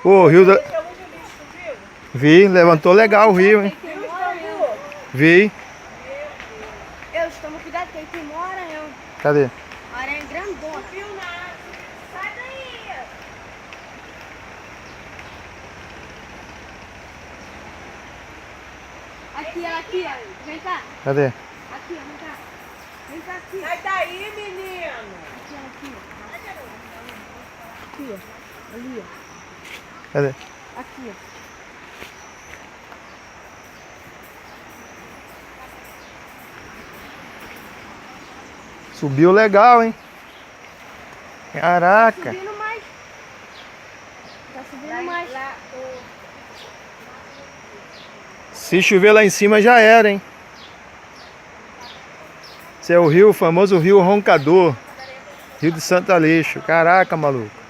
O rio da... Vi, levantou legal o rio, hein? Vi. Eu tomo cuidado que tem uma aranha. Cadê? Aranha grandona. Sai daí. Aqui, ela aqui, ó. Vem cá. Cadê? Aqui, ó. Vem cá. Vem cá aqui. Sai daí, menino! Aqui, ó. Aqui, ó. Ali, ó. Cadê? Aqui, ó. Subiu legal, hein? Caraca. Tá subindo mais. Tá subindo mais. Se chover lá em cima já era, hein? Esse é o rio, o famoso rio Roncador. Rio de Santo Aleixo. Caraca, maluco.